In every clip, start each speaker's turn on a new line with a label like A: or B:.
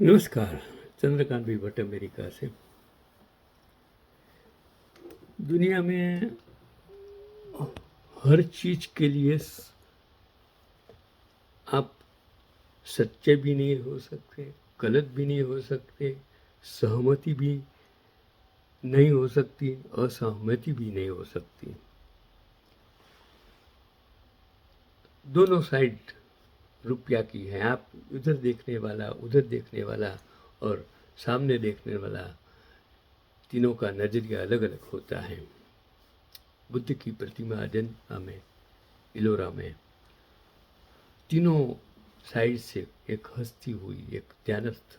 A: नमस्कार। चंद्रकांत भी भट्ट अमेरिका से। दुनिया में हर चीज के लिए आप सच्चे भी नहीं हो सकते, गलत भी नहीं हो सकते, सहमति भी नहीं हो सकती, असहमति भी नहीं हो सकती। दोनों साइड रुपया की है। आप उधर देखने वाला, उधर देखने वाला और सामने देखने वाला, तीनों का नजरिया अलग अलग होता है। बुद्ध की प्रतिमा अजंता में, इलोरा में, तीनों साइड से एक हस्ती हुई, एक ध्यानस्थ,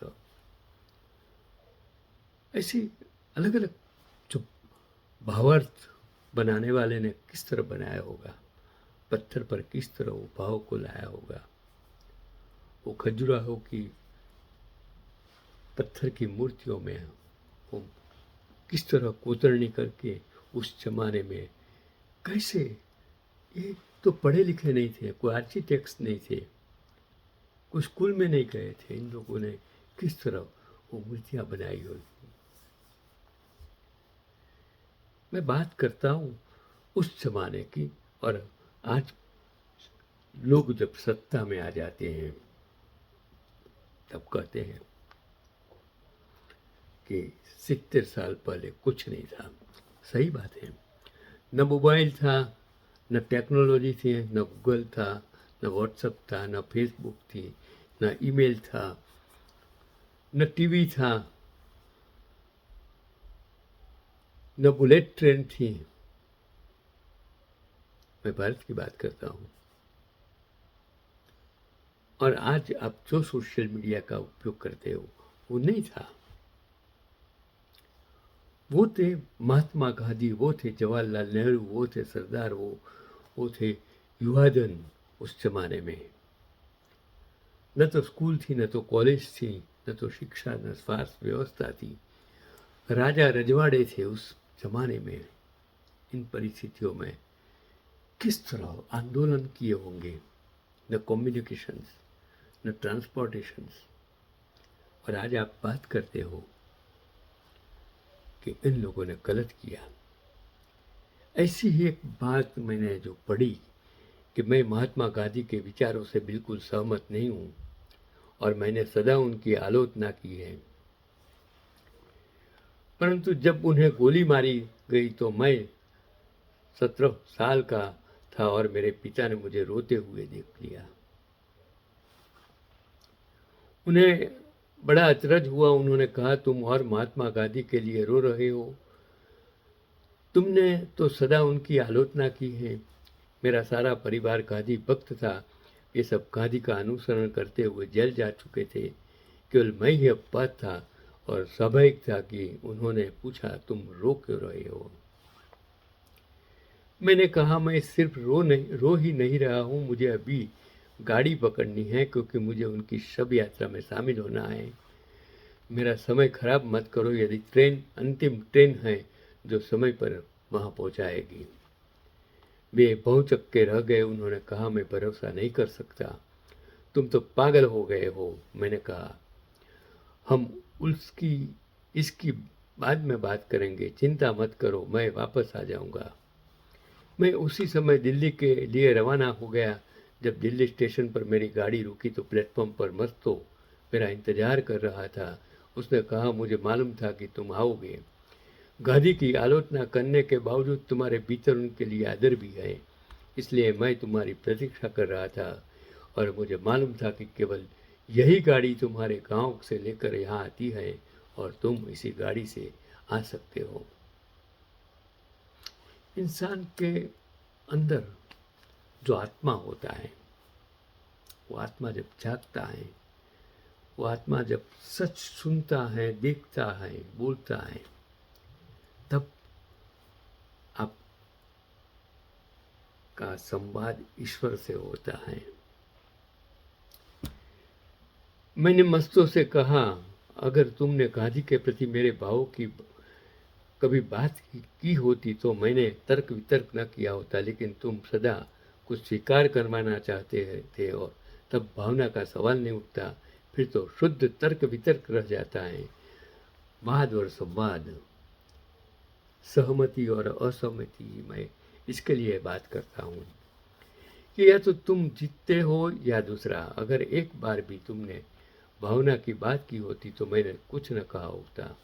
A: ऐसी अलग अलग जो भावार्थ बनाने वाले ने किस तरह बनाया होगा, पत्थर पर किस तरह वो भाव को लाया होगा, वो खजुराहो की पत्थर की मूर्तियों में वो किस तरह कोतरनी करके उस जमाने में कैसे, ये तो पढ़े लिखे नहीं थे, कोई आर्किटेक्ट्स नहीं थे, कोई स्कूल में नहीं गए थे, इन लोगों ने किस तरह वो मूर्तियां बनाई हुई। मैं बात करता हूँ उस जमाने की, और आज लोग जब सत्ता में आ जाते हैं तब कहते हैं कि 70 साल पहले कुछ नहीं था। सही बात है। न मोबाइल था, न टेक्नोलॉजी थी, न गूगल था, न व्हाट्सएप था, न फेसबुक थी, न ईमेल था, न टीवी था, न बुलेट ट्रेन थी। मैं भारत की बात करता हूँ। और आज आप जो सोशल मीडिया का उपयोग करते हो वो नहीं था। वो थे महात्मा गांधी, वो थे जवाहरलाल नेहरू, वो थे सरदार, वो थे युवाधन उस जमाने में। न तो स्कूल थी, न तो कॉलेज थी, न तो शिक्षा, न स्वास्थ्य व्यवस्था थी। राजा रजवाड़े थे उस जमाने में। इन परिस्थितियों में किस तरह आंदोलन किए होंगे। न कम्युनिकेशंस, न ट्रांसपोर्टेशंस। और आज आप बात करते हो कि इन लोगों ने गलत किया। ऐसी ही एक बात मैंने जो पढ़ी कि मैं महात्मा गांधी के विचारों से बिल्कुल सहमत नहीं हूँ और मैंने सदा उनकी आलोचना की है, परंतु जब उन्हें गोली मारी गई तो मैं 17 साल का था और मेरे पिता ने मुझे रोते हुए देख लिया। उन्हें बड़ा अचरज हुआ। उन्होंने कहा, तुम और महात्मा गांधी के लिए रो रहे हो? तुमने तो सदा उनकी आलोचना की है। मेरा सारा परिवार गांधी भक्त था। ये सब गांधी का अनुसरण करते हुए जेल जा चुके थे। केवल मैं ही अपवाद था और स्वाभाविक था कि उन्होंने पूछा, तुम रो क्यों रहे हो? मैंने कहा, मैं सिर्फ रो ही नहीं रहा हूँ, मुझे अभी गाड़ी पकड़नी है क्योंकि मुझे उनकी शव यात्रा में शामिल होना है। मेरा समय खराब मत करो। यदि ट्रेन अंतिम ट्रेन है जो समय पर वहाँ पहुँचाएगी। वे बहुचक्के रह गए। उन्होंने कहा, मैं भरोसा नहीं कर सकता, तुम तो पागल हो गए हो। मैंने कहा, हम उसकी इसकी बाद में बात करेंगे, चिंता मत करो, मैं वापस आ जाऊंगा। मैं उसी समय दिल्ली के लिए रवाना हो गया। जब दिल्ली स्टेशन पर मेरी गाड़ी रुकी तो प्लेटफॉर्म पर मस्तो मेरा इंतजार कर रहा था। उसने कहा, मुझे मालूम था कि तुम आओगे। गांधी की आलोचना करने के बावजूद तुम्हारे भीतर उनके लिए आदर भी है, इसलिए मैं तुम्हारी प्रतीक्षा कर रहा था और मुझे मालूम था कि केवल यही गाड़ी तुम्हारे गांव से लेकर यहाँ आती है और तुम इसी गाड़ी से आ सकते हो। इंसान के अंदर जो आत्मा होता है, वो आत्मा जब जागता है, वो आत्मा जब सच सुनता है, देखता है, बोलता है, तब आपका संवाद ईश्वर से होता है। मैंने मस्तों से कहा, अगर तुमने गांधी के प्रति मेरे भावों की कभी बात की होती तो मैंने तर्क वितर्क न किया होता, लेकिन तुम सदा कुछ स्वीकार करवाना चाहते थे और तब भावना का सवाल नहीं उठता। फिर तो शुद्ध तर्क वितर्क रह जाता है, वाद और संवाद, सहमति और असहमति। मैं इसके लिए बात करता हूँ कि या तो तुम जीतते हो या दूसरा। अगर एक बार भी तुमने भावना की बात की होती तो मैंने कुछ न कहा होता।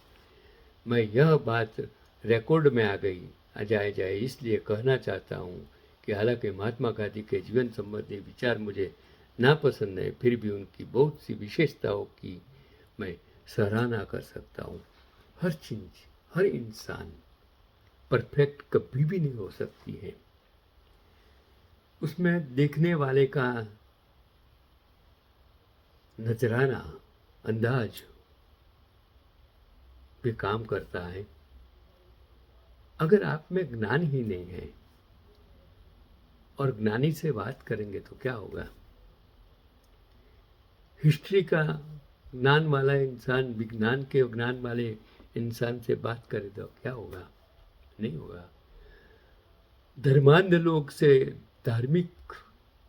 A: मैं यह बात रिकॉर्ड में आ जाए इसलिए कहना चाहता हूँ कि हालांकि महात्मा गांधी के जीवन संबंधी विचार मुझे नापसंद है, फिर भी उनकी बहुत सी विशेषताओं की मैं सराहना कर सकता हूँ। हर चीज, हर इंसान परफेक्ट कभी भी नहीं हो सकती है। उसमें देखने वाले का नजराना, अंदाज भी काम करता है। अगर आप में ज्ञान ही नहीं है और ज्ञानी से बात करेंगे तो क्या होगा? हिस्ट्री का ज्ञान वाला इंसान विज्ञान के ज्ञान वाले इंसान से बात करे तो क्या होगा? नहीं होगा। धर्मांध लोग से धार्मिक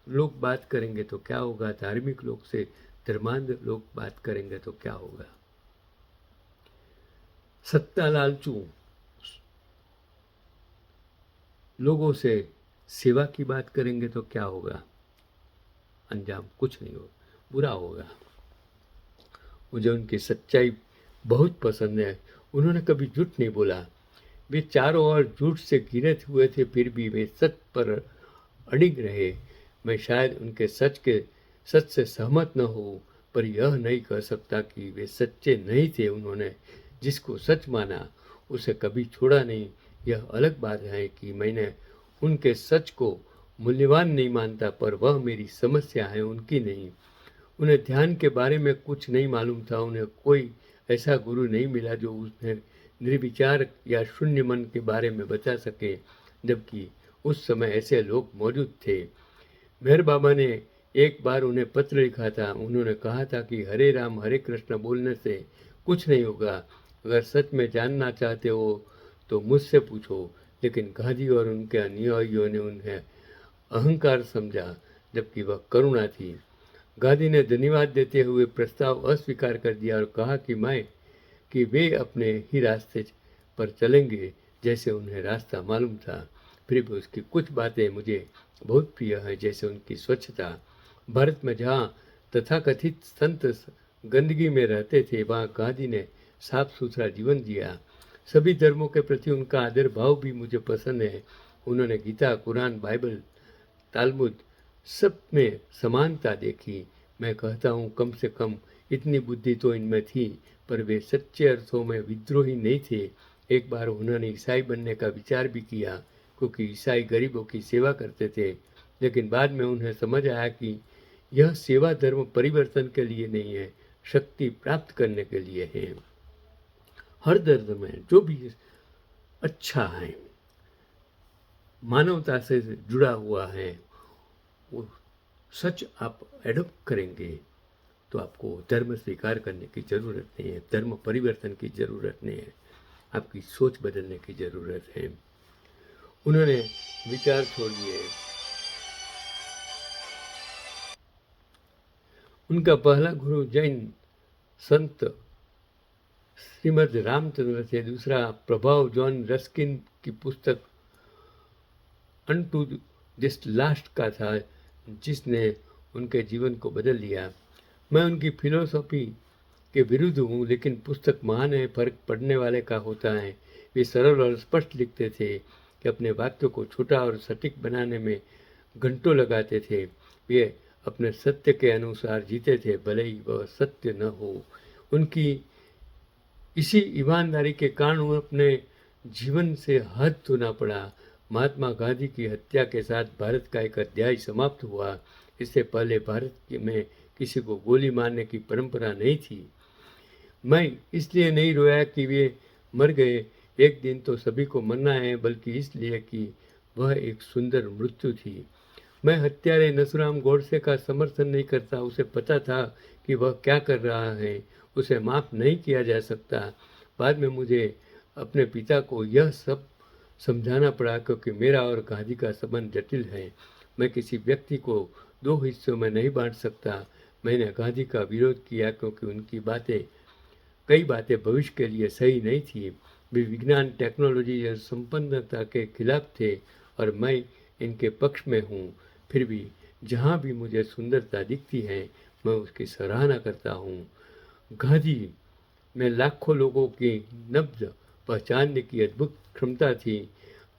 A: लोग बात करेंगे तो क्या होगा? धार्मिक लोग से धर्मांध लोग बात करेंगे तो क्या होगा? सत्ता लालचू लोगों से सेवा की बात करेंगे तो क्या होगा? अंजाम कुछ नहीं होगा, बुरा होगा। मुझे उनकी सच्चाई बहुत पसंद है। उन्होंने कभी झूठ नहीं बोला। वे चारों ओर झूठ से घिरे हुए थे, फिर भी वे सच पर अड़िग रहे। मैं शायद उनके सच से सहमत न हो, पर यह नहीं कह सकता कि वे सच्चे नहीं थे। उन्होंने जिसको सच माना उसे कभी छोड़ा नहीं। यह अलग बात है कि मैंने उनके सच को मूल्यवान नहीं मानता, पर वह मेरी समस्या है, उनकी नहीं। उन्हें ध्यान के बारे में कुछ नहीं मालूम था। उन्हें कोई ऐसा गुरु नहीं मिला जो उन्हें निर्विचार या शून्य मन के बारे में बता सके, जबकि उस समय ऐसे लोग मौजूद थे। मेहर बाबा ने एक बार उन्हें पत्र लिखा था। उन्होंने कहा था कि हरे राम हरे कृष्ण बोलने से कुछ नहीं होगा। अगर सच में जानना चाहते हो तो मुझसे पूछो। लेकिन गांधी और उनके अनुयायियों ने उन्हें अहंकार समझा, जबकि वह करुणा थी। गांधी ने धन्यवाद देते हुए प्रस्ताव अस्वीकार कर दिया और कहा कि वे अपने ही रास्ते पर चलेंगे जैसे उन्हें रास्ता मालूम था। फिर भी उसकी कुछ बातें मुझे बहुत प्रिय हैं, जैसे उनकी स्वच्छता। भारत में जहाँ तथाकथित संत गंदगी में रहते थे, वहाँ गांधी ने साफ सुथरा जीवन जिया। सभी धर्मों के प्रति उनका आदर भाव भी मुझे पसंद है। उन्होंने गीता, कुरान, बाइबल, तालमुद सब में समानता देखी। मैं कहता हूँ कम से कम इतनी बुद्धि तो इनमें थी, पर वे सच्चे अर्थों में विद्रोही नहीं थे। एक बार उन्होंने ईसाई बनने का विचार भी किया, क्योंकि ईसाई गरीबों की सेवा करते थे। लेकिन बाद में उन्हें समझ आया कि यह सेवा धर्म परिवर्तन के लिए नहीं है, शक्ति प्राप्त करने के लिए है। हर धर्म में जो भी अच्छा है, मानवता से जुड़ा हुआ है, वो सच आप एडॉप्ट करेंगे तो आपको धर्म स्वीकार करने की ज़रूरत नहीं है, धर्म परिवर्तन की ज़रूरत नहीं है, आपकी सोच बदलने की ज़रूरत है। उन्होंने विचार छोड़ दिए। उनका पहला गुरु जैन संत श्रीमद रामचंद्र थे। दूसरा प्रभाव जॉन रस्किन की पुस्तक अनटू दिस लास्ट का था, जिसने उनके जीवन को बदल दिया। मैं उनकी फिलोसॉफी के विरुद्ध हूँ, लेकिन पुस्तक महान है, फर्क पड़ने वाले का होता है। वे सरल और स्पष्ट लिखते थे कि अपने वाक्यों को छोटा और सटीक बनाने में घंटों लगाते थे। वे अपने सत्य के अनुसार जीते थे, भले ही वह सत्य न हो। उनकी इसी ईमानदारी के कारण उन्हें अपने जीवन से हाथ धोना पड़ा। महात्मा गांधी की हत्या के साथ भारत का एक अध्याय समाप्त हुआ। इससे पहले भारत में किसी को गोली मारने की परंपरा नहीं थी। मैं इसलिए नहीं रोया कि वे मर गए, एक दिन तो सभी को मरना है, बल्कि इसलिए कि वह एक सुंदर मृत्यु थी। मैं हत्यारे नथुराम गोडसे का समर्थन नहीं करता। उसे पता था कि वह क्या कर रहा है, उसे माफ़ नहीं किया जा सकता। बाद में मुझे अपने पिता को यह सब समझाना पड़ा, क्योंकि मेरा और गांधी का संबंध जटिल है। मैं किसी व्यक्ति को दो हिस्सों में नहीं बांट सकता। मैंने गांधी का विरोध किया क्योंकि उनकी कई बातें भविष्य के लिए सही नहीं थी। वे विज्ञान, टेक्नोलॉजी और संपन्नता के खिलाफ थे और मैं इनके पक्ष में हूँ। फिर भी जहाँ भी मुझे सुंदरता दिखती है, मैं उसकी सराहना करता हूँ। गांधी में लाखों लोगों की नब्ज पहचानने की अद्भुत क्षमता थी।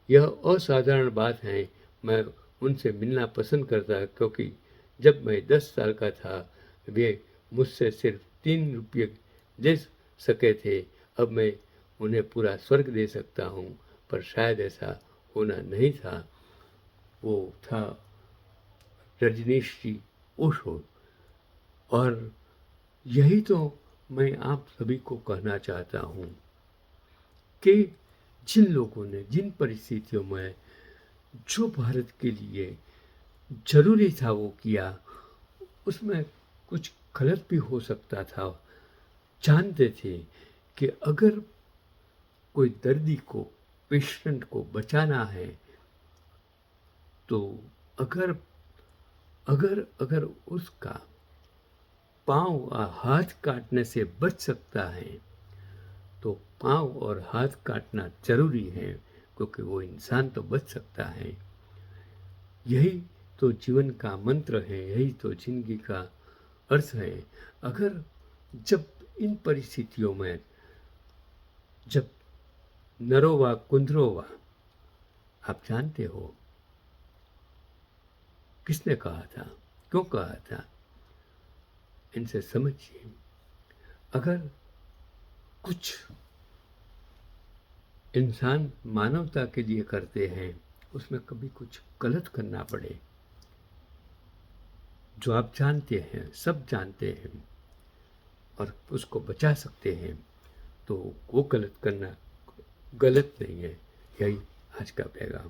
A: यह असाधारण बात है। मैं उनसे मिलना पसंद करता क्योंकि जब मैं 10 साल का था, वे मुझसे सिर्फ 3 रुपये दे सके थे। अब मैं उन्हें पूरा स्वर्ग दे सकता हूँ, पर शायद ऐसा होना नहीं था। वो था रजनीश जी ओशो। और यही तो मैं आप सभी को कहना चाहता हूँ कि जिन लोगों ने जिन परिस्थितियों में जो भारत के लिए जरूरी था वो किया, उसमें कुछ गलत भी हो सकता था। जानते थे कि अगर कोई दर्दी को, पेशेंट को बचाना है, तो अगर अगर अगर उसका पाँव और हाथ काटने से बच सकता है, तो पाँव और हाथ काटना जरूरी है, क्योंकि वो इंसान तो बच सकता है। यही तो जीवन का मंत्र है, यही तो जिंदगी का अर्थ है। अगर जब इन परिस्थितियों में, जब नरोवा कुंद्रोवा, आप जानते हो किसने कहा था, क्यों कहा था, इनसे समझिए। अगर कुछ इंसान मानवता के लिए करते हैं, उसमें कभी कुछ गलत करना पड़े, जो आप जानते हैं, सब जानते हैं, और उसको बचा सकते हैं, तो वो गलत करना गलत नहीं है। यही आज का पैगाम।